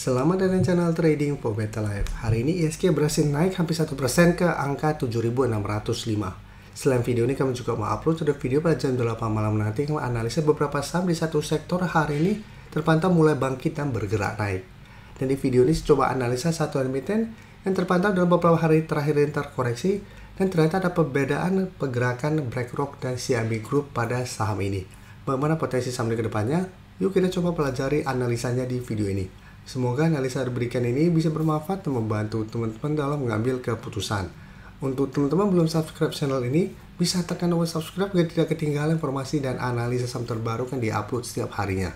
Selamat datang channel Trading for Better Life. Hari ini ISG berhasil naik hampir 1% ke angka 7.605. Selain video ini kami juga mau upload sudah video pada jam 8 malam nanti yang menganalisa beberapa saham di satu sektor hari ini terpantau mulai bangkit dan bergerak naik. Dan di video ini coba analisa satu emiten yang terpantau dalam beberapa hari terakhir ini terkoreksi dan ternyata ada perbedaan pergerakan BlackRock dan CIMB Group pada saham ini. Bagaimana potensi saham ini ke depannya? Yuk kita coba pelajari analisanya di video ini. Semoga analisa diberikan ini bisa bermanfaat dan membantu teman-teman dalam mengambil keputusan. Untuk teman-teman belum subscribe channel ini, bisa tekan tombol subscribe agar tidak ketinggalan informasi dan analisa saham terbaru yang diupload setiap harinya.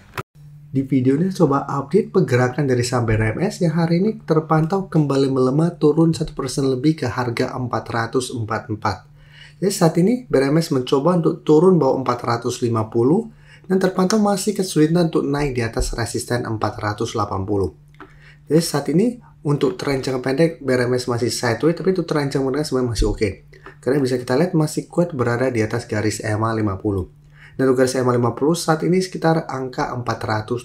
Di video ini coba update pergerakan dari saham BRMS yang hari ini terpantau kembali melemah turun 1% lebih ke harga 444. Jadi saat ini BRMS mencoba untuk turun bawah 450 dan terpantau masih kesulitan untuk naik di atas resisten 480. Jadi saat ini untuk tren jangka pendek BRMS masih sideways, tapi untuk tren jangka menengah sebenarnya masih oke. Karena bisa kita lihat masih kuat berada di atas garis EMA 50. Dan untuk garis EMA 50 saat ini sekitar angka 426.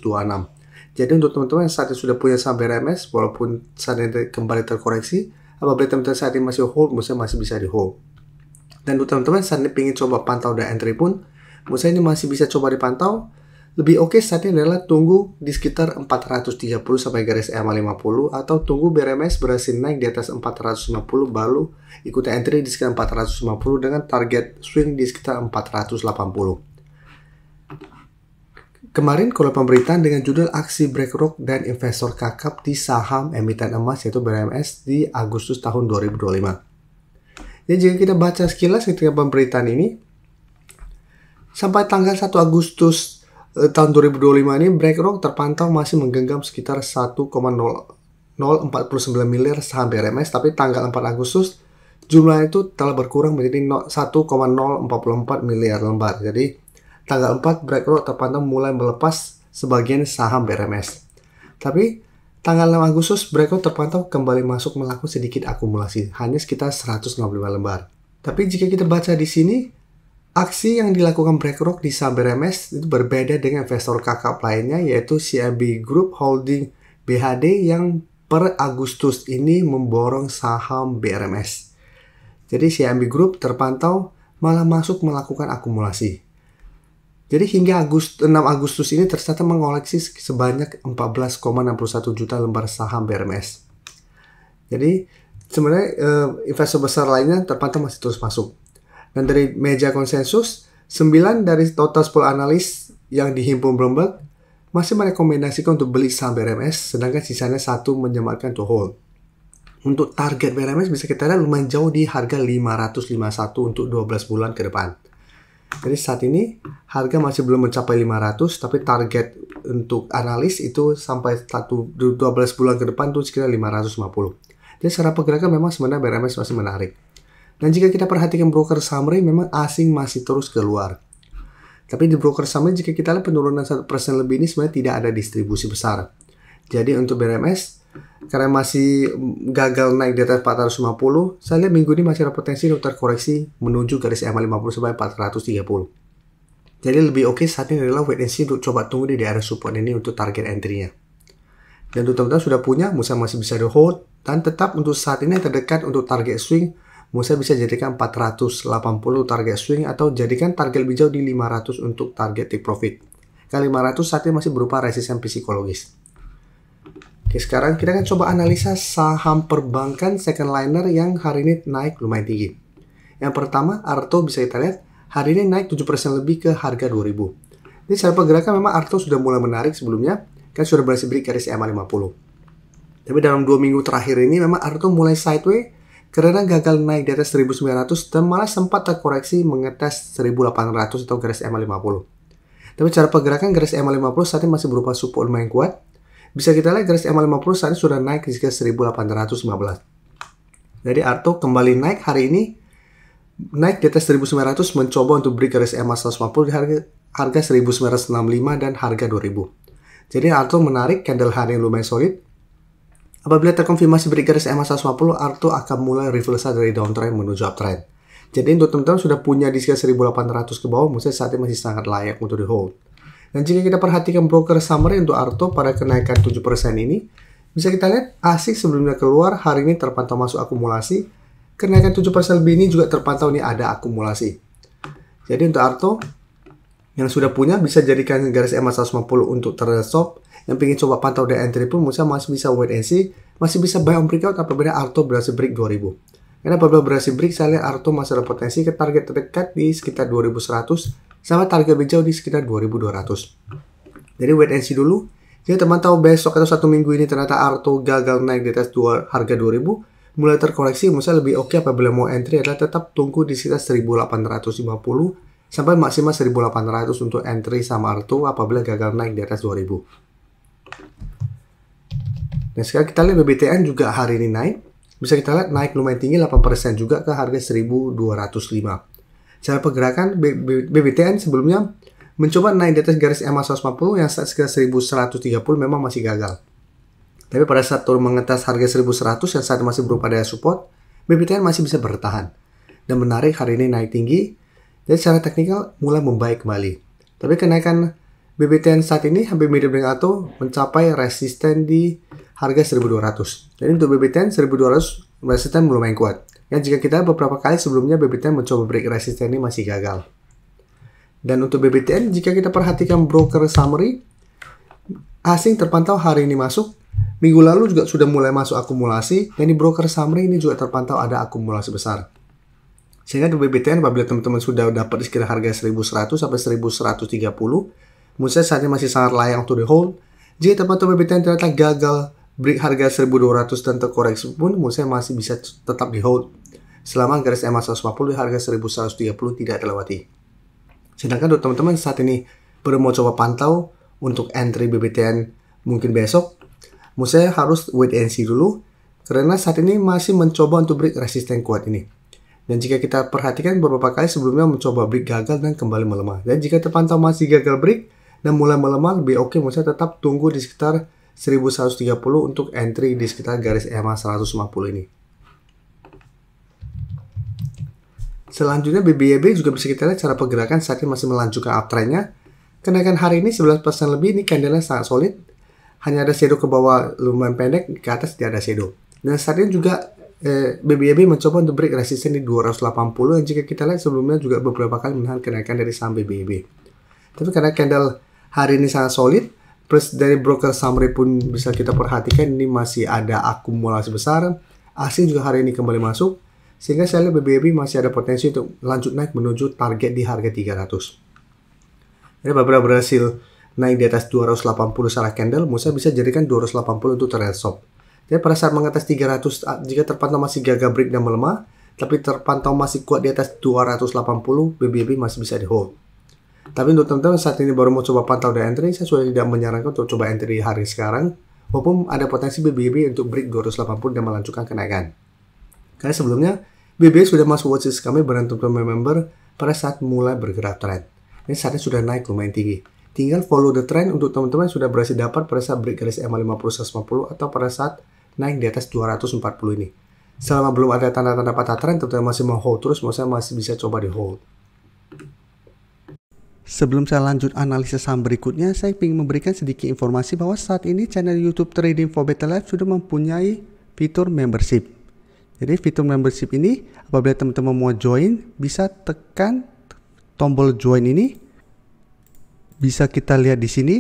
Jadi untuk teman-teman yang saat ini sudah punya saham BRMS, walaupun saat ini kembali terkoreksi, apabila teman-teman saat ini masih hold, masih bisa di hold. Dan untuk teman-teman saat ini ingin coba pantau dan entry pun, menurut saya ini masih bisa coba dipantau. Lebih oke saat ini adalah tunggu di sekitar 430 sampai garis EMA 50 atau tunggu BRMS berhasil naik di atas 450 baru ikuti entry di sekitar 450 dengan target swing di sekitar 480. Kemarin kalau pemberitaan dengan judul aksi BlackRock dan investor kakap di saham emiten emas yaitu BRMS di Agustus tahun 2025. Jadi jika kita baca sekilas ketika pemberitaan ini, sampai tanggal 1 Agustus tahun 2025 ini BlackRock terpantau masih menggenggam sekitar 1,0049 miliar saham BRMS, tapi tanggal 4 Agustus jumlah itu telah berkurang menjadi 1,044 miliar lembar. Jadi tanggal 4 BlackRock terpantau mulai melepas sebagian saham BRMS. Tapi tanggal 6 Agustus BlackRock terpantau kembali masuk melakukan sedikit akumulasi, hanya sekitar 165 lembar. Tapi jika kita baca di sini, aksi yang dilakukan BlackRock di saham BRMS itu berbeda dengan investor kakap lainnya yaitu CIMB Group Holding BHD yang per Agustus ini memborong saham BRMS. Jadi CIMB Group terpantau malah masuk melakukan akumulasi. Jadi hingga 6 Agustus ini tercatat mengoleksi sebanyak 14,61 juta lembar saham BRMS. Jadi sebenarnya investor besar lainnya terpantau masih terus masuk. Dan dari meja konsensus, 9 dari total 10 analis yang dihimpun Bloomberg masih merekomendasikan untuk beli saham BRMS, sedangkan sisanya 1 menyematkan to hold. Untuk target BRMS bisa kita lihat lumayan jauh di harga 551 untuk 12 bulan ke depan. Jadi saat ini harga masih belum mencapai 500, tapi target untuk analis itu sampai 12 bulan ke depan itu sekitar 550. Jadi secara pergerakan memang sebenarnya BRMS masih menarik. Dan jika kita perhatikan broker summary, memang asing masih terus keluar. Tapi di broker summary, jika kita lihat penurunan 1% lebih ini sebenarnya tidak ada distribusi besar. Jadi untuk BRMS, karena masih gagal naik di atas 450, saya lihat minggu ini masih ada potensi untuk terkoreksi menuju garis EMA 50 sampai 430. Jadi lebih oke saat ini adalah wait and see untuk coba tunggu di daerah support ini untuk target entry-nya. Dan untuk teman-teman sudah punya, masih bisa di hold. Dan tetap untuk saat ini terdekat untuk target swing, Musa bisa jadikan 480 target swing atau jadikan target lebih jauh di 500 untuk target take profit. Kali 500 saat ini masih berupa resisten psikologis. Oke, sekarang kita akan coba analisa saham perbankan second liner yang hari ini naik lumayan tinggi. Yang pertama, Arto bisa kita lihat hari ini naik 7% lebih ke harga 2000. Jadi secara pergerakan memang Arto sudah mulai menarik sebelumnya, kan sudah berhasil break garis EMA 50. Tapi dalam 2 minggu terakhir ini memang Arto mulai sideways karena gagal naik di atas 1900 dan malah sempat terkoreksi mengetes 1800 atau garis EMA 50. Tapi cara pergerakan garis EMA 50 saat ini masih berupa support lumayan kuat. Bisa kita lihat garis EMA 50 saat ini sudah naik di sekitar 1815. Jadi Arto kembali naik hari ini, naik di atas 1900 mencoba untuk break garis EMA 150 di harga 1965 dan harga 2000. Jadi Arto menarik candle hari yang lumayan solid. Apabila terkonfirmasi break garis EMA 150, Arto akan mulai reversal dari downtrend menuju uptrend. Jadi untuk teman-teman sudah punya di sekitar 1800 ke bawah, menurut saya saat ini masih sangat layak untuk di hold. Dan jika kita perhatikan broker summary untuk Arto pada kenaikan 7% ini, Bisa kita lihat ASIC sebelumnya keluar, hari ini terpantau masuk akumulasi. Kenaikan 7% lebih ini juga terpantau ini ada akumulasi. Jadi untuk Arto yang sudah punya bisa jadikan garis EMA 150 untuk trail stop. Yang ingin coba pantau di entry pun masih bisa wait and see, masih bisa buy on breakout apabila Arto berhasil break 2000. Karena apabila berhasil break, saya lihat Arto masih ada potensi ke target terdekat di sekitar 2100 sama target lebih jauh di sekitar 2200. Jadi wait and see dulu. Jika terpantau besok atau satu minggu ini ternyata Arto gagal naik di atas harga 2000, mulai terkoreksi, misalnya lebih oke apabila mau entry adalah tetap tunggu di sekitar 1850 sampai maksimal 1800 untuk entry sama Arto apabila gagal naik di atas 2000. Dan sekarang kita lihat BBTN juga hari ini naik. Bisa kita lihat naik lumayan tinggi 8% juga ke harga 1205. Cara pergerakan BBTN sebelumnya mencoba naik di atas garis EMA 150 yang sekitar 1130 memang masih gagal. Tapi pada saat turun mengetas harga 1100 yang saat masih berupa daya support, BBTN masih bisa bertahan. Dan menarik hari ini naik tinggi. Jadi secara teknikal mulai membaik kembali. Tapi kenaikan BBTN saat ini hampir mirip dengan atau mencapai resisten di harga 1200. Jadi untuk BBTN 1200 resisten lumayan kuat. Ya jika kita beberapa kali sebelumnya BBTN mencoba break resisten ini masih gagal. Dan untuk BBTN jika kita perhatikan broker summary, asing terpantau hari ini masuk. Minggu lalu juga sudah mulai masuk akumulasi. Dan di broker summary ini juga terpantau ada akumulasi besar. Sehingga di BBTN apabila teman-teman sudah dapat di sekitar harga 1100 sampai 1130, menurut saya saat ini masih sangat layak untuk di hold. Jika terpantau BBTN ternyata gagal break harga 1200 dan terkoreksi pun, menurut saya masih bisa tetap di hold selama garis EMA 150 di harga 1130 tidak terlewati. Sedangkan untuk teman-teman saat ini baru mau coba pantau untuk entry BBTN mungkin besok, menurut saya harus wait and see dulu karena saat ini masih mencoba untuk break resisten kuat ini. Dan jika kita perhatikan beberapa kali sebelumnya mencoba break gagal dan kembali melemah. Dan jika terpantau masih gagal break dan mulai melemah, lebih oke menurut saya tetap tunggu di sekitar 1130 untuk entry di sekitar garis EMA 150 ini. Selanjutnya BBYB juga bisa kita lihat cara pergerakan saat ini masih melanjutkan uptrendnya. Kenaikan hari ini 11% lebih, ini candlenya sangat solid. Hanya ada shadow ke bawah lumayan pendek, ke atas tidak ada shadow. Dan saat ini juga BBYB mencoba untuk break resisten di 280 yang jika kita lihat sebelumnya juga beberapa kali menahan kenaikan dari saham BBYB. Tapi karena candle hari ini sangat solid, plus dari broker summary pun bisa kita perhatikan ini masih ada akumulasi besar. Asing juga hari ini kembali masuk, sehingga saya lihat BBYB masih ada potensi untuk lanjut naik menuju target di harga 300. Jadi apabila berhasil naik di atas 280 secara candle, Musa bisa jadikan 280 untuk trail stop. Jadi pada saat mengatas 300, jika terpantau masih gagal break dan melemah, tapi terpantau masih kuat di atas 280, BBYB masih bisa di hold. Tapi untuk teman-teman saat ini baru mau coba pantau dan entry, saya sudah tidak menyarankan untuk coba entry hari sekarang, walaupun ada potensi BBYB untuk break 280 dan melanjutkan kenaikan. Karena sebelumnya, BBYB sudah masuk watchlist kami bareng teman-teman member pada saat mulai bergerak trend. Ini saatnya sudah naik lumayan tinggi. Tinggal follow the trend untuk teman-teman sudah berhasil dapat pada saat break garis EMA 50 atau pada saat naik di atas 240 ini. Selama belum ada tanda-tanda patah trend, teman-teman masih mau hold terus, saya masih bisa coba di hold. Sebelum saya lanjut analisis saham berikutnya, saya ingin memberikan sedikit informasi bahwa saat ini channel YouTube Trading for Better Life sudah mempunyai fitur membership. Jadi fitur membership ini apabila teman-teman mau join, bisa tekan tombol join ini. Bisa kita lihat di sini.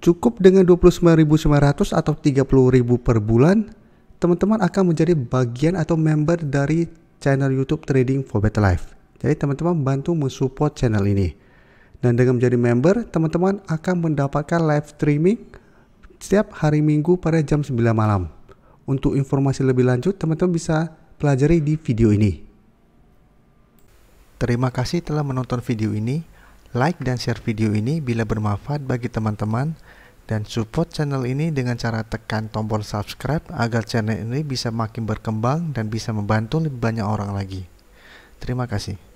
Cukup dengan 29.900 atau 30.000 per bulan, teman-teman akan menjadi bagian atau member dari channel YouTube Trading for Better Life. Jadi teman-teman bantu mensupport channel ini. Dan dengan menjadi member, teman-teman akan mendapatkan live streaming setiap hari Minggu pada jam 9 malam. Untuk informasi lebih lanjut, teman-teman bisa pelajari di video ini. Terima kasih telah menonton video ini. Like dan share video ini bila bermanfaat bagi teman-teman. Dan support channel ini dengan cara tekan tombol subscribe agar channel ini bisa makin berkembang dan bisa membantu lebih banyak orang lagi. Terima kasih.